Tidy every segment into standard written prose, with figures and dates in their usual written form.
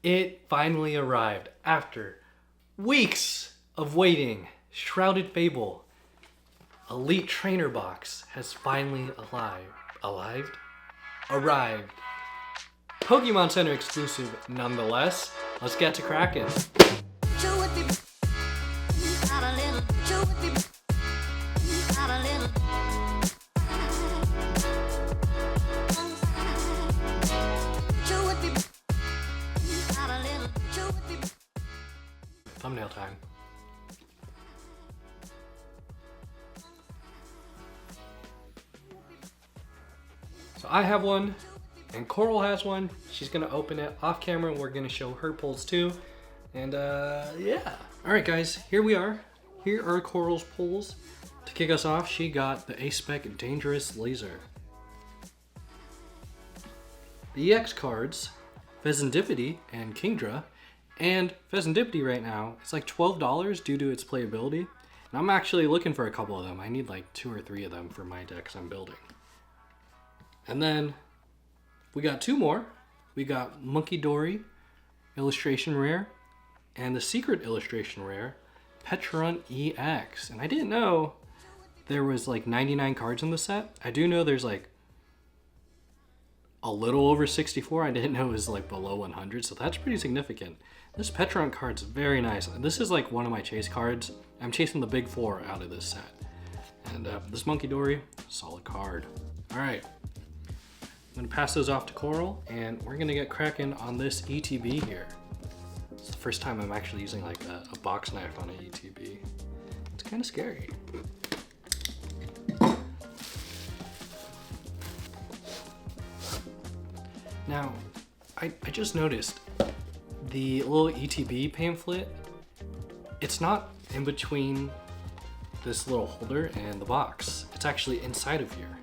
It finally arrived after weeks of waiting. Shrouded Fable Elite Trainer Box has finally arrived. Pokemon Center exclusive nonetheless. Let's get to cracking. Thumbnail time. So I have one, and Coral has one. She's gonna open it off camera, and we're gonna show her pulls too. And yeah. All right, guys, here we are. Here are Coral's pulls. To kick us off, she got the A-Spec Dangerous Laser. The EX cards, Pheasantipity and Kingdra. And Pheasantipity right now, it's like $12 due to its playability. And I'm actually looking for a couple of them. I need like 2 or 3 of them for my decks I'm building. And then we got 2 more. We got Monkey Dory Illustration Rare and the Secret Illustration Rare, Petron EX. And I didn't know there was like 99 cards in the set. I do know there's like a little over 64. I didn't know it was like below 100, so that's pretty significant. This Petron card's very nice. This is like one of my chase cards. I'm chasing the big 4 out of this set. And this Monkey Dory, solid card. All right, I'm gonna pass those off to Coral, and we're gonna get cracking on this ETB here. It's the first time I'm actually using like a box knife on an ETB. It's kind of scary. Now, I just noticed the little ETB pamphlet, it's not in between this little holder and the box. It's actually inside of here.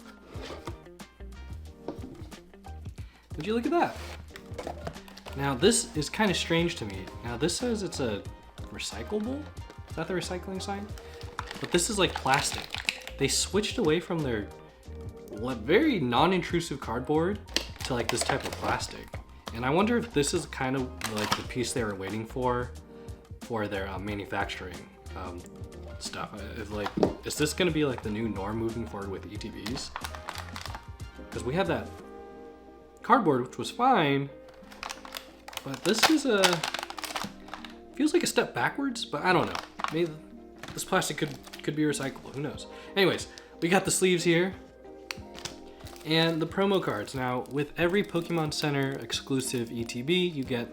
Would you look at that? Now this is kind of strange to me. Now this says it's a recyclable? Is that the recycling sign? But this is like plastic. They switched away from their very non-intrusive cardboard to like this type of plastic. And I wonder if this is kind of like the piece they were waiting for their manufacturing stuff. If like, is this gonna be like the new norm moving forward with ETBs? Because we had that cardboard, which was fine, but this is feels like a step backwards, but I don't know. Maybe this plastic could be recyclable, who knows? Anyways, we got the sleeves here. And the promo cards. Now, with every Pokemon Center exclusive ETB, you get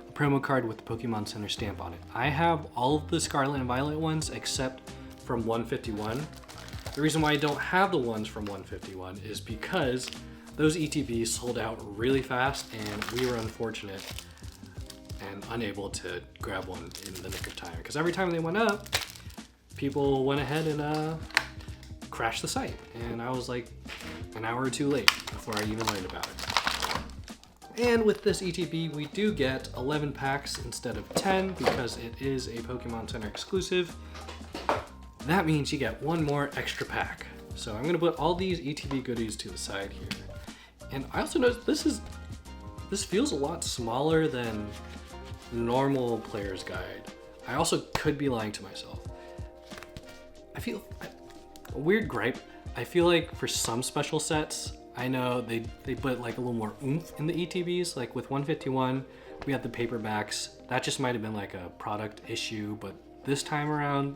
a promo card with the Pokemon Center stamp on it. I have all of the Scarlet and Violet ones except from 151. The reason why I don't have the ones from 151 is because those ETBs sold out really fast, and we were unfortunate and unable to grab one in the nick of time. Because every time they went up, people went ahead and crashed the site, and I was like an hour or 2 late before I even learned about it. And with this ETB, we do get 11 packs instead of 10 because it is a Pokemon Center exclusive. That means you get 1 more extra pack. So I'm gonna put all these ETB goodies to the side here. And I also noticed this feels a lot smaller than normal player's guide. I also could be lying to myself. A weird gripe. I feel like for some special sets, I know they put like a little more oomph in the ETBs. Like with 151, we had the paperbacks. That just might have been like a product issue, but this time around,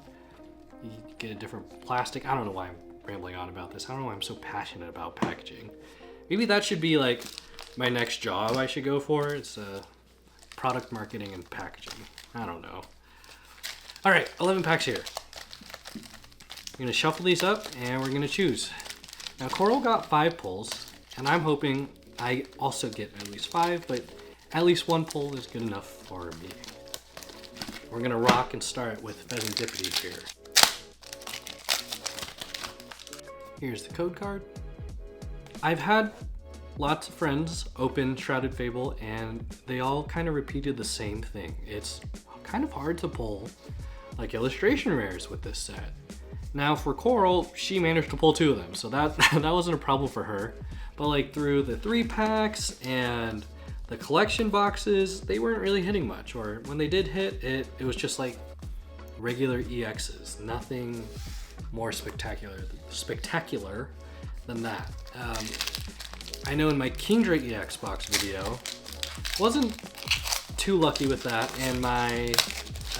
you get a different plastic. I don't know why I'm rambling on about this. I don't know why I'm so passionate about packaging. Maybe that should be like my next job I should go for. It's product marketing and packaging. I don't know. All right, 11 packs here. We're gonna shuffle these up and we're gonna choose. Now Coral got 5 pulls, and I'm hoping I also get at least 5, but at least 1 pull is good enough for me. We're gonna rock and start with Pheasantipity here. Here's the code card. I've had lots of friends open Shrouded Fable, and they all kind of repeated the same thing. It's kind of hard to pull like illustration rares with this set. Now for Coral, she managed to pull 2 of them, so that wasn't a problem for her. But like through the 3 packs and The collection boxes, they weren't really hitting much, or when they did hit, it was just like regular EXs, nothing more spectacular than that. I know in my Kingdra EX box video, wasn't too lucky with that, and my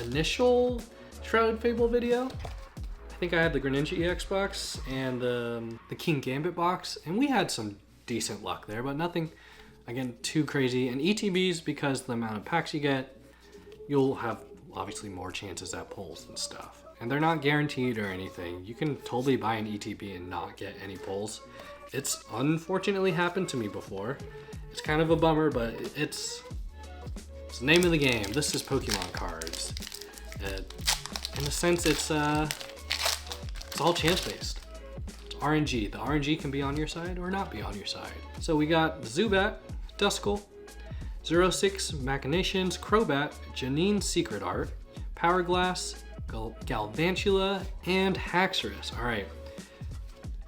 initial Shrouded Fable video, I think I had the Greninja EX box and the King Gambit box, and we had some decent luck there, but nothing, again, too crazy. And ETBs, because the amount of packs you get, you'll have obviously more chances at pulls and stuff. And they're not guaranteed or anything. You can totally buy an ETB and not get any pulls. It's unfortunately happened to me before. It's kind of a bummer, but it's the name of the game. This is Pokemon cards. In a sense, it's all chance-based. It's RNG. The RNG can be on your side or not be on your side. So we got Zubat, Duskull, 06 Machinations, Crobat, Janine Secret Art, Power Glass, Galvantula, and Haxorus. All right,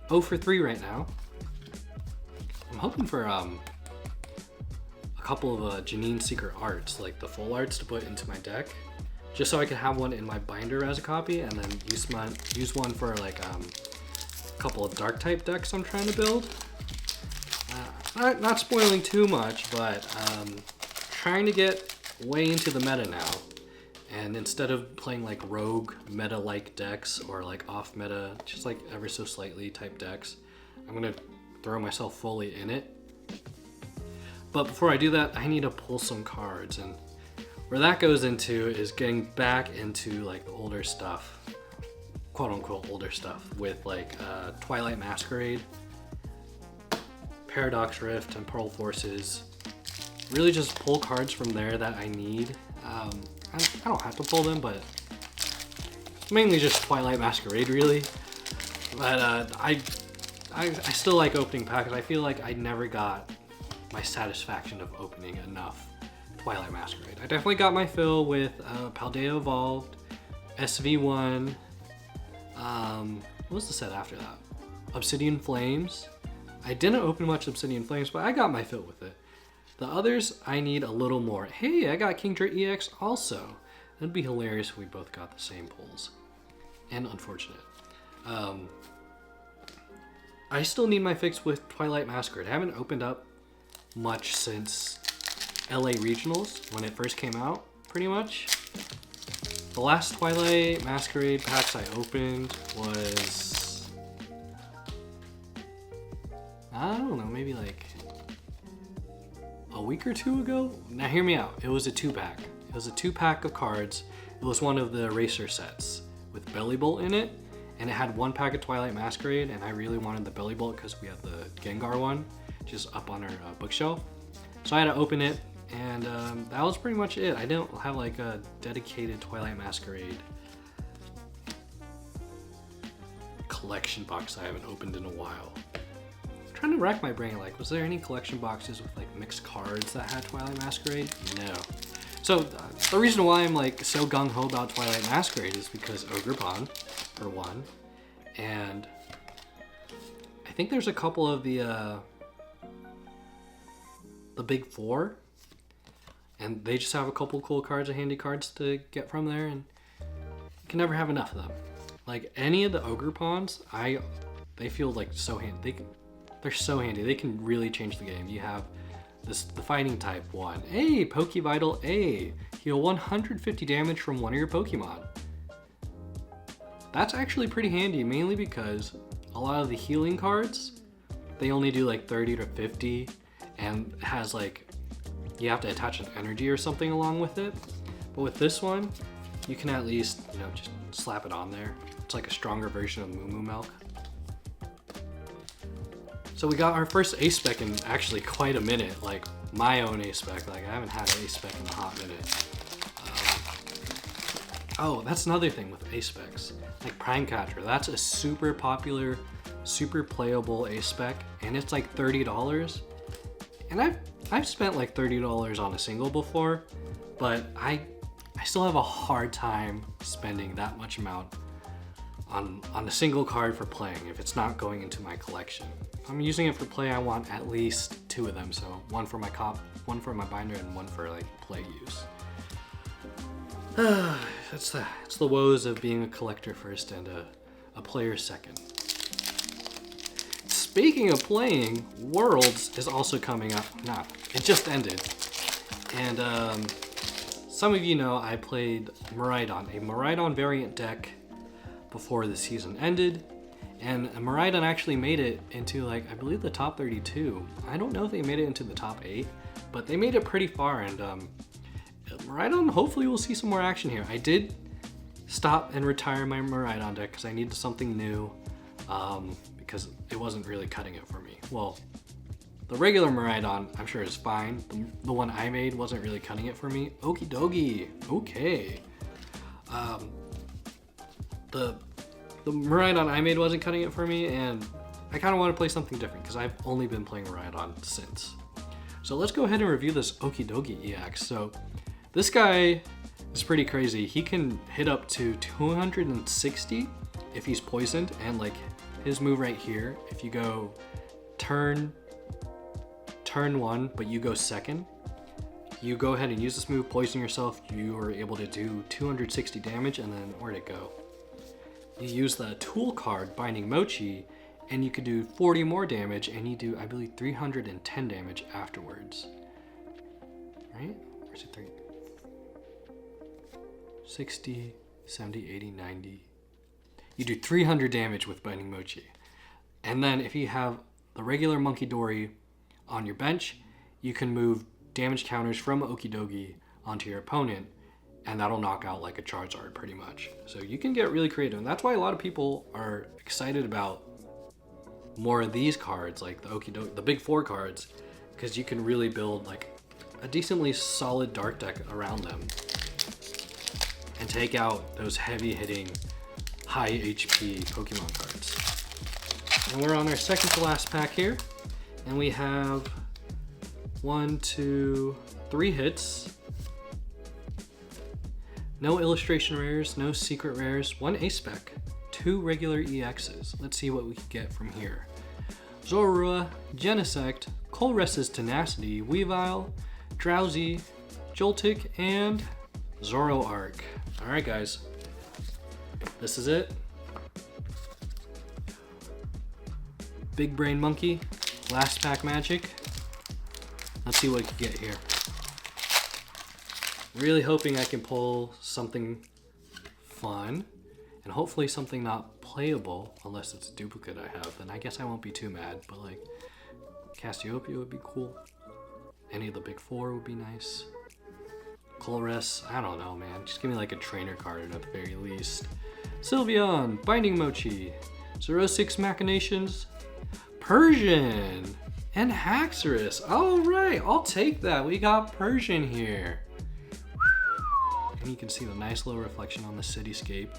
0 for 3 right now. I'm hoping for a couple of Janine Secret Arts, like the full arts, to put into my deck, just so I can have one in my binder as a copy, and then use one for like a couple of dark type decks I'm trying to build. Not spoiling too much, but trying to get way into the meta now. And instead of playing like rogue meta-like decks or like off-meta, just like ever so slightly type decks, I'm gonna throw myself fully in it. But before I do that, I need to pull some cards, and where that goes into is getting back into like the older stuff, quote-unquote older stuff, with like Twilight Masquerade, Paradox Rift, and Pearl Forces. Really just pull cards from there that I need. I don't have to pull them, but mainly just Twilight Masquerade, really. But I still like opening packs. I feel like I never got my satisfaction of opening enough Twilight Masquerade. I definitely got my fill with Paldea Evolved, SV1. What was the set after that? Obsidian Flames. I didn't open much Obsidian Flames, but I got my fill with it. The others, I need a little more. Hey, I got Kingdra EX also. That'd be hilarious if we both got the same pulls. And unfortunate. I still need my fix with Twilight Masquerade. I haven't opened up much since LA Regionals, when it first came out, pretty much. The last Twilight Masquerade packs I opened was, I don't know, maybe like a week or two ago? Now hear me out. It was a 2-pack. It was a 2-pack of cards. It was one of the Eraser sets with Bellybolt in it, and it had 1 pack of Twilight Masquerade, and I really wanted the Bellybolt because we had the Gengar one just up on our bookshelf. So I had to open it, and that was pretty much it. I didn't have like a dedicated Twilight Masquerade collection box I haven't opened in a while. Trying to rack my brain, like, was there any collection boxes with like mixed cards that had Twilight Masquerade? No. So the reason why I'm like so gung-ho about Twilight Masquerade is because Ogerpon, for one, and I think there's a couple of the Big Four, and they just have a couple cool cards and handy cards to get from there, and you can never have enough of them. Like any of the Ogerpons, they feel like so handy. They're so handy. They can really change the game. You have the fighting type one. Hey, Pokevital A. Heal 150 damage from one of your Pokemon. That's actually pretty handy, mainly because a lot of the healing cards, they only do like 30 to 50, and it has like, you have to attach an energy or something along with it. But with this one, you can at least, just slap it on there. It's like a stronger version of Moo Moo Milk. So we got our first Ace Spec in actually quite a minute, like my own Ace Spec. Like I haven't had an Ace Spec in a hot minute. Oh, that's another thing with Ace Specs. Like Prime Catcher, that's a super popular, super playable Ace Spec, and it's like $30. And I've spent like $30 on a single before, but I still have a hard time spending that much amount on a single card for playing if it's not going into my collection. If I'm using it for play, I want at least 2 of them, so one for my one for my binder and one for like play use. It's the woes of being a collector first and a player second. Speaking of playing, Worlds is also coming up. Nah, it just ended. And some of you know I played Miraidon, a Miraidon variant deck before the season ended. And Miraidon actually made it into, like, I believe the top 32. I don't know if they made it into the top 8, but they made it pretty far. And Miraidon, hopefully we'll see some more action here. I did stop and retire my Miraidon deck because I needed something new, because it wasn't really cutting it for me. Well, the regular Miraidon, I'm sure is fine. The one I made wasn't really cutting it for me. Okie dokie. Okay. The Miraidon I made wasn't cutting it for me, and I kind of want to play something different because I've only been playing Miraidon since. So let's go ahead and review this Okie dokie EX. So this guy is pretty crazy. He can hit up to 260 if he's poisoned, and like his move right here, if you go turn 1, but you go second, you go ahead and use this move, poison yourself, you are able to do 260 damage, and then where'd it go? You use the tool card, Binding Mochi, and you could do 40 more damage, and you do, I believe, 310 damage afterwards. Right? Where's it? 60, 70, 80, 90. You do 300 damage with Binding Mochi. And then if you have the regular Monkey Dory on your bench, you can move damage counters from Okie dokie onto your opponent, and that'll knock out like a Charizard pretty much. So you can get really creative, and that's why a lot of people are excited about more of these cards, like the Okie dokie, the big 4 cards, because you can really build like a decently solid dark deck around them and take out those heavy hitting, high HP Pokemon cards. And we're on our second to last pack here, and we have 1, 2, 3 hits. No illustration rares, no secret rares, 1 A-Spec, 2 regular EXs. Let's see what we can get from here. Zorua, Genesect, Colress's Tenacity, Weavile, Drowsy, Joltik, and Zoroark. Alright guys, this is it. Big Brain Monkey, last pack magic. Let's see what we can get here. Really hoping I can pull something fun, and hopefully something not playable, unless it's a duplicate I have, then I guess I won't be too mad, but like Cassiopeia would be cool. Any of the big 4 would be nice. Colress, I don't know man, just give me like a trainer card at the very least. Sylveon, Binding Mochi, 06 Machinations, Persian, and Haxorus. Alright, I'll take that. We got Persian here. And you can see the nice little reflection on the cityscape.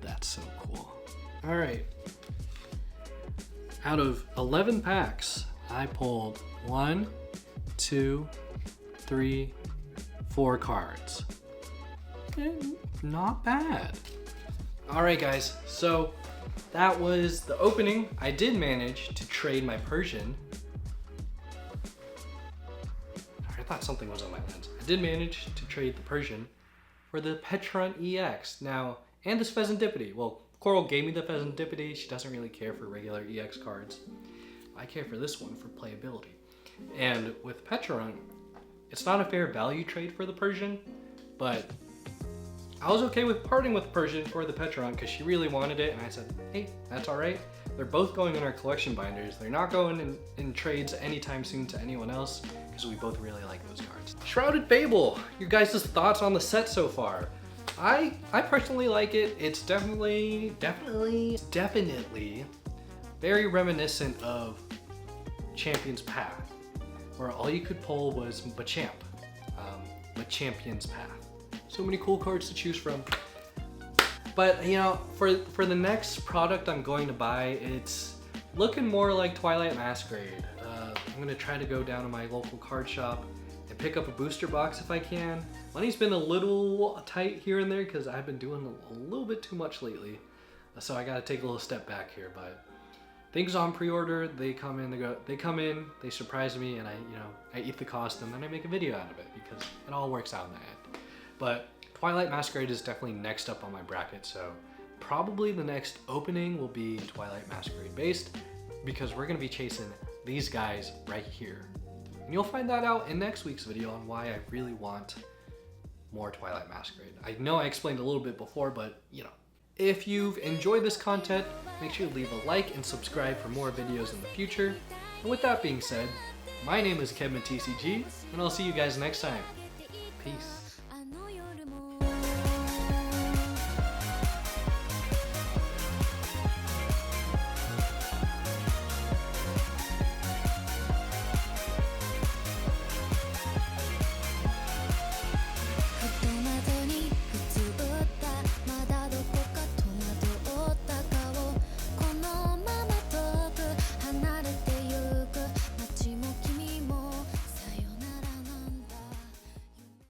That's so cool. Alright. Out of 11 packs, I pulled 1, 2, 3, 4 cards. Not bad. Alright guys, so that was the opening. I did manage to trade my Persian. I thought something was on my lens. I did manage to trade the Persian for the Petron EX. Now, and this Pheasantipity. Well, Coral gave me the Pheasantipity. She doesn't really care for regular EX cards. I care for this one for playability. And with Petron, it's not a fair value trade for the Persian, but I was okay with parting with Persian for the Petron because she really wanted it, and I said, hey, that's all right. They're both going in our collection binders. They're not going in trades anytime soon to anyone else because we both really like those cards. Shrouded Fable, your guys' thoughts on the set so far? I personally like it. It's definitely very reminiscent of Champion's Path, where all you could pull was Machamp, Champion's Path. So many cool cards to choose from. But you know, for the next product I'm going to buy, it's looking more like Twilight Masquerade. I'm gonna try to go down to my local card shop and pick up a booster box if I can. Money's been a little tight here and there because I've been doing a little bit too much lately. So I gotta take a little step back here, but things on pre-order, they come in, they surprise me, and I eat the cost, and then I make a video out of it because it all works out in the end. But Twilight Masquerade is definitely next up on my bracket, so probably the next opening will be Twilight Masquerade based because we're gonna be chasing these guys right here. And you'll find that out in next week's video on why I really want more Twilight Masquerade. I know I explained a little bit before, but if you've enjoyed this content, make sure to leave a like and subscribe for more videos in the future. And with that being said, my name is KevinTCG, and I'll see you guys next time. Peace.